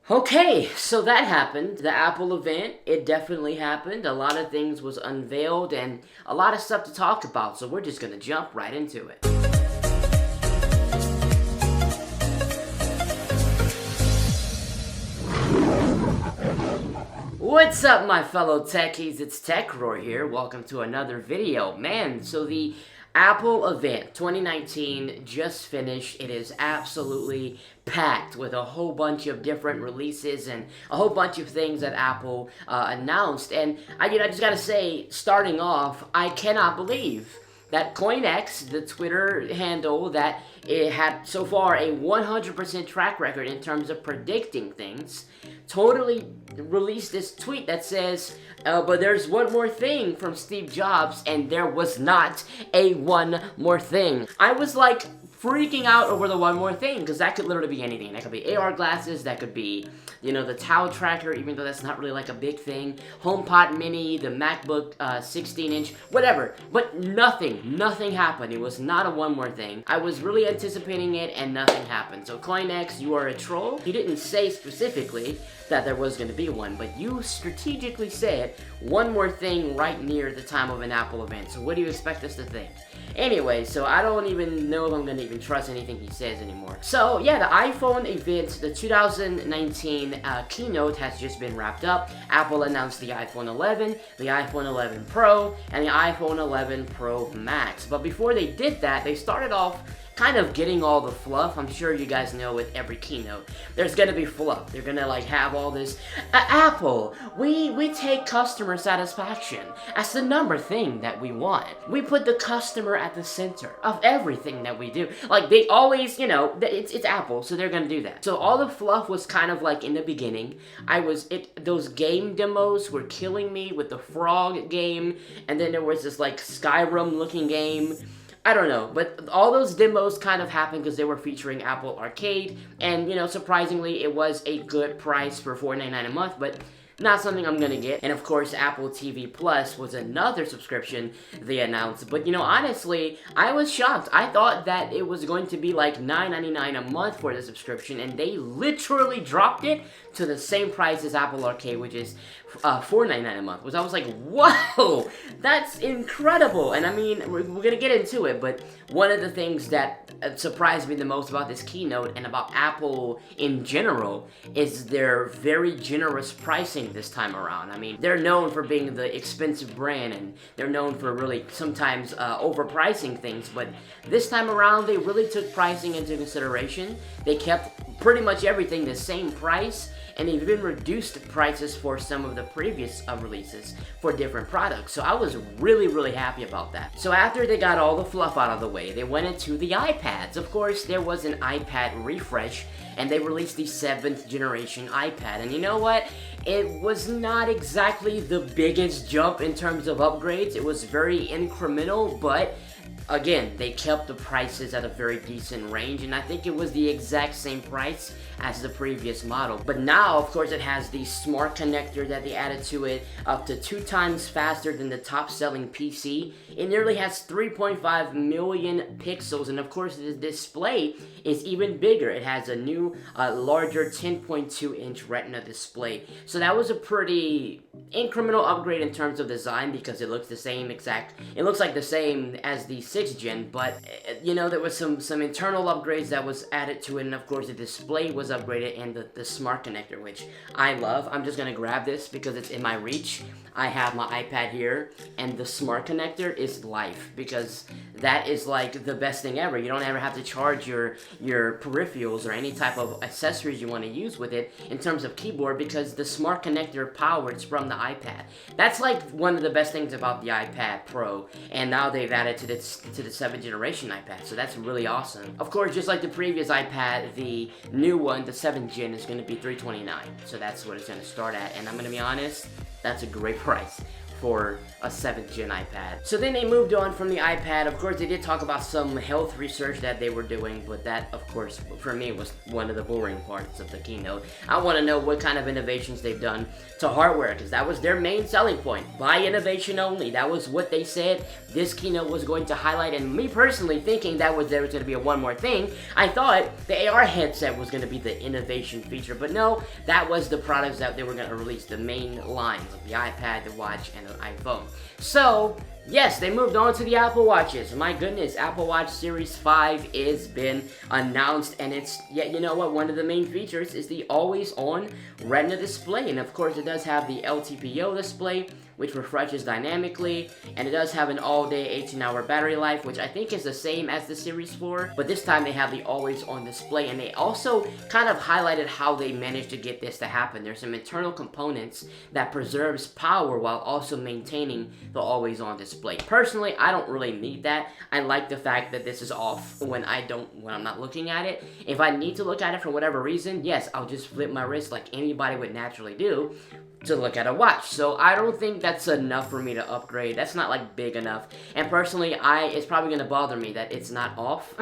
Okay, so that happened. The Apple event, it definitely happened. A lot of things was unveiled and a lot of stuff to talk about, so we're just gonna jump right into it. What's up, my fellow techies? It's TechRoy here. Welcome to another video. Man, so the Apple event 2019 just finished. It is absolutely packed with a whole bunch of different releases and a whole bunch of things that Apple announced. And I just gotta say, starting off, I cannot believe that CoinX, the Twitter handle that it had so far a 100% track record in terms of predicting things, totally released this tweet that says, but there's one more thing from Steve Jobs, and there was not a one more thing. I was like freaking out over the one more thing, because that could literally be anything. That could be AR glasses, that could be, the towel tracker, even though that's not really like a big thing, HomePod Mini, the MacBook 16-inch, whatever. But nothing happened. It was not a one more thing. I was really anticipating it, and nothing happened. So CoinX, you are a troll. You didn't say specifically that there was going to be one, but you strategically said one more thing right near the time of an Apple event. So what do you expect us to think? Anyway, so I don't even know if I'm going to even trust anything he says anymore. So yeah, the iPhone event, the 2019 keynote has just been wrapped up. Apple announced the iPhone 11, the iPhone 11 Pro, and the iPhone 11 Pro Max. But before they did that, they started off kind of getting all the fluff. I'm sure you guys know with every keynote, there's gonna be fluff. They're gonna have all this, Apple, we take customer satisfaction as the number thing that we want. We put the customer at the center of everything that we do. They always, it's Apple, so they're gonna do that. So all the fluff was kind of in the beginning. Those game demos were killing me with the frog game, and then there was this Skyrim looking game. I don't know, but all those demos kind of happened because they were featuring Apple Arcade, and, surprisingly, it was a good price for $4.99 a month, but not something I'm gonna get. And of course, Apple TV Plus was another subscription they announced. But honestly, I was shocked. I thought that it was going to be $9.99 a month for the subscription, and they literally dropped it to the same price as Apple Arcade, which is $4.99 a month. Which I was like, whoa, that's incredible. And I mean, we're gonna get into it, but one of the things that surprised me the most about this keynote and about Apple in general is their very generous pricing this time around. I mean, they're known for being the expensive brand, and they're known for really sometimes overpricing things, but this time around they really took pricing into consideration. They kept pretty much everything the same price, and they've even reduced prices for some of the previous releases for different products. So I was really happy about that. So after they got all the fluff out of the way, they went into the iPads. Of course, there was an iPad refresh, and they released the 7th generation iPad. And you know what? It was not exactly the biggest jump in terms of upgrades. It was very incremental, but again, they kept the prices at a very decent range, and I think it was the exact same price as the previous model. But now, of course, it has the smart connector that they added to it, up to 2 times faster than the top-selling PC. It nearly has 3.5 million pixels, and of course, the display is even bigger. It has a new, larger 10.2-inch Retina display. So that was a pretty incremental upgrade in terms of design, because it looks the same it looks like the same as the 6th gen, but there was some internal upgrades that was added to it, and of course the display was upgraded, and the smart connector, which I love. I'm just gonna grab this because it's in my reach. I have my iPad here, and the smart connector is life, because that is the best thing ever. You don't ever have to charge your peripherals or any type of accessories you want to use with it in terms of keyboard, because the smart connector powers from the iPad. That's one of the best things about the iPad Pro, and now they've added to the 7th generation iPad, so that's really awesome. Of course, just like the previous iPad, the new one, the 7th gen, is going to be $329, so that's what it's going to start at, and I'm going to be honest, that's a great price for a 7th gen iPad. So then they moved on from the iPad. Of course, they did talk about some health research that they were doing, but that, of course, for me was one of the boring parts of the keynote. I want to know what kind of innovations they've done to hardware, because that was their main selling point. Buy innovation only. That was what they said this keynote was going to highlight, and me personally thinking there was going to be a one more thing. I thought the AR headset was going to be the innovation feature, but no, that was the products that they were going to release, the main lines of the iPad, the Watch, and the iPhone. So, yes, they moved on to the Apple Watches. My goodness, Apple Watch Series 5 is been announced, and it's, yeah, you know what, one of the main features is the always-on Retina display, and of course it does have the LTPO display, which refreshes dynamically, and it does have an all-day 18-hour battery life, which I think is the same as the Series 4, but this time they have the always-on display, and they also kind of highlighted how they managed to get this to happen. There's some internal components that preserves power while also maintaining the always-on display. Personally, I don't really need that. I like the fact that this is off when I'm not looking at it. If I need to look at it for whatever reason, yes, I'll just flip my wrist like anybody would naturally do to look at a watch. So I don't think that's enough for me to upgrade. That's not like big enough. And personally, it's probably gonna bother me that it's not off.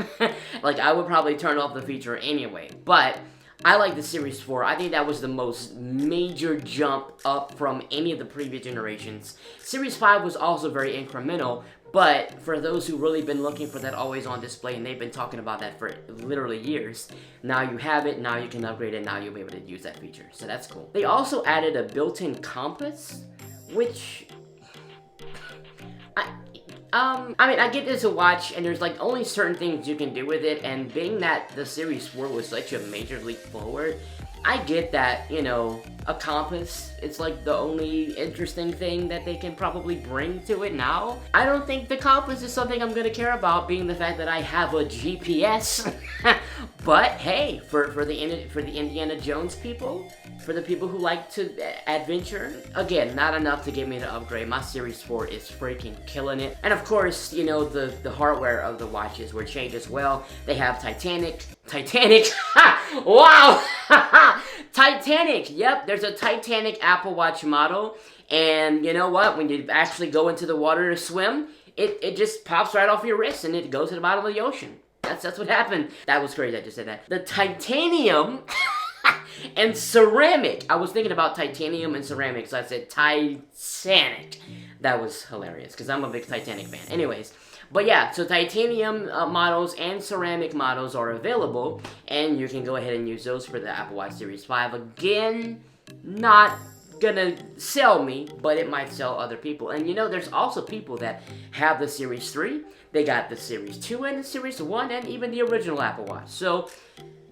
Like, I would probably turn off the feature anyway. But I like the Series 4. I think that was the most major jump up from any of the previous generations. Series 5 was also very incremental, but for those who really been looking for that always-on display, and they've been talking about that for literally years, now you have it, now you can upgrade it, now you'll be able to use that feature. So that's cool. They also added a built-in compass, which I mean, I get this a watch, and there's like only certain things you can do with it, and being that the Series 4 was such a major leap forward, I get that, you know, a compass, it's like the only interesting thing that they can probably bring to it now. I don't think the compass is something I'm gonna care about, being the fact that I have a GPS. But hey, for the Indiana Jones people, for the people who like to adventure, again, not enough to get me to upgrade. My Series 4 is freaking killing it. And of course, you know, the hardware of the watches were changed as well. They have Titanic, wow, Titanic, yep, there's a Titanic Apple Watch model, and you know what, when you actually go into the water to swim, it just pops right off your wrist, and it goes to the bottom of the ocean. That's what happened. That was crazy, I just said that. The titanium and ceramic, I was thinking about titanium and ceramic, so I said Titanic. That was hilarious, because I'm a big Titanic fan. Anyways, but yeah, so titanium models and ceramic models are available, and you can go ahead and use those for the Apple Watch Series 5. Again, not gonna sell me, but it might sell other people. And you know, there's also people that have the Series 3, they got the Series 2 and the Series 1, and even the original Apple Watch. So,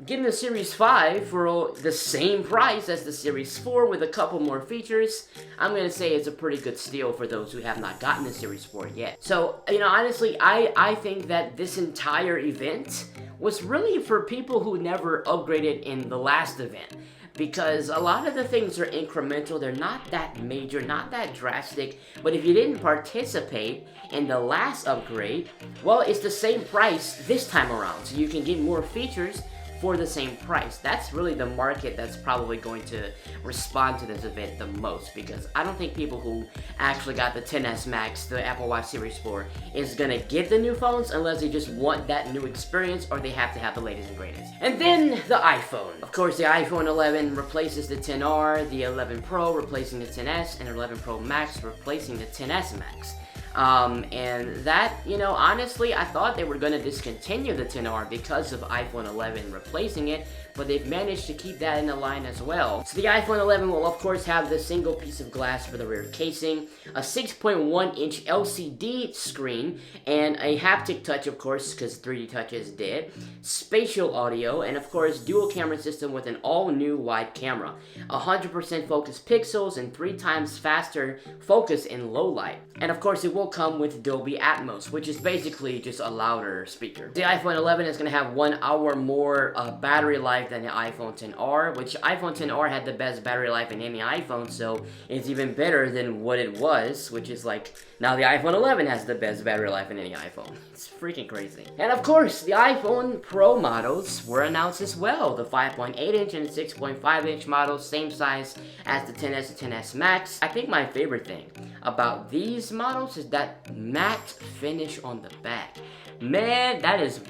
getting the Series 5 for the same price as the Series 4 with a couple more features, I'm going to say it's a pretty good steal for those who have not gotten the Series 4 yet. So, you know, honestly, I think that this entire event was really for people who never upgraded in the last event. Because a lot of the things are incremental, they're not that major, not that drastic, but if you didn't participate in the last upgrade, well, it's the same price this time around, so you can get more features for the same price. That's really the market that's probably going to respond to this event the most, because I don't think people who actually got the XS Max, the Apple Watch Series 4, is gonna get the new phones unless they just want that new experience or they have to have the latest and greatest. And then the iPhone. Of course, the iPhone 11 replaces the XR, the 11 Pro replacing the XS, and the 11 Pro Max replacing the XS Max. And that, you know, honestly, I thought they were going to discontinue the XR because of iPhone 11 replacing it, but they've managed to keep that in the line as well. So the iPhone 11 will, of course, have the single piece of glass for the rear casing, a 6.1-inch LCD screen, and a haptic touch, of course, because 3D Touch is dead, spatial audio, and, of course, dual camera system with an all-new wide camera, 100% focus pixels, and 3 times faster focus in low light. And, of course, it will come with Dolby Atmos, which is basically just a louder speaker. The iPhone 11 is going to have 1 hour more battery life life than the iPhone XR, which iPhone XR had the best battery life in any iPhone, so it's even better than what it was, which is like, now the iPhone 11 has the best battery life in any iPhone. It's freaking crazy. And of course, the iPhone Pro models were announced as well. The 5.8-inch and 6.5-inch models, same size as the XS and XS Max. I think my favorite thing about these models is that matte finish on the back. Man, that is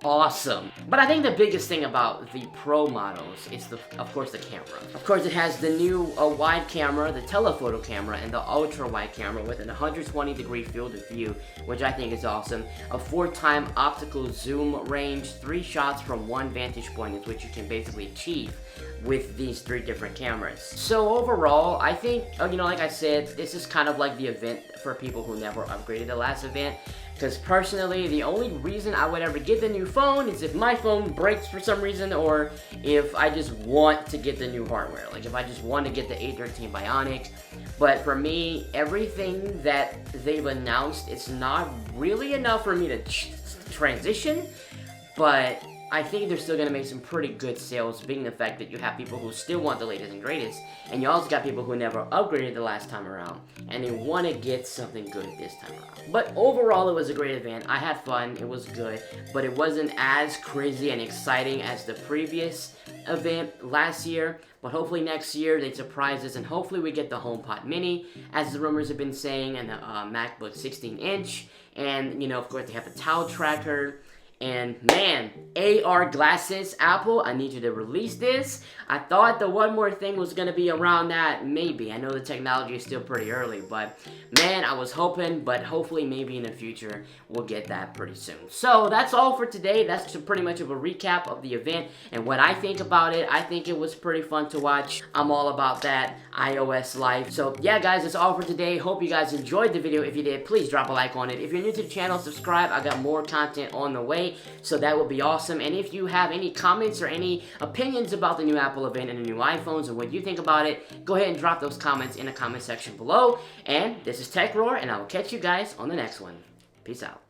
awesome. But I think the biggest thing about the Pro models is, of course, the camera. Of course, it has the new wide camera, the telephoto camera, and the ultra wide camera with an 120-degree field of view, which I think is awesome. A 4x optical zoom range, 3 shots from one vantage point is what you can basically achieve with these 3 different cameras. So overall, I think, like I said, this is kind of like the event for people who never upgraded the last event. Because personally, the only reason I would ever get the new phone is if my phone breaks for some reason, or if I just want to get the new hardware. Like if I just want to get the A13 Bionic. But for me, everything that they've announced, it's not really enough for me to transition. But I think they're still going to make some pretty good sales, being the fact that you have people who still want the latest and greatest, and you also got people who never upgraded the last time around, and they want to get something good this time around. But overall, it was a great event. I had fun, it was good, but it wasn't as crazy and exciting as the previous event last year. But hopefully next year they surprise us, and hopefully we get the HomePod Mini, as the rumors have been saying, and the MacBook 16-inch, and of course they have the towel tracker. And man, AR glasses, Apple, I need you to release this. I thought the one more thing was going to be around that, maybe. I know the technology is still pretty early, but man, I was hoping, but hopefully maybe in the future we'll get that pretty soon. So that's all for today. That's pretty much of a recap of the event and what I think about it. I think it was pretty fun to watch. I'm all about that iOS life. So yeah, guys, that's all for today. Hope you guys enjoyed the video. If you did, please drop a like on it. If you're new to the channel, subscribe. I got more content on the way. So that would be awesome. And if you have any comments or any opinions about the new Apple event and the new iPhones and what you think about it, go ahead and drop those comments in the comment section below. And this is TechRoar, and I will catch you guys on the next one. Peace out.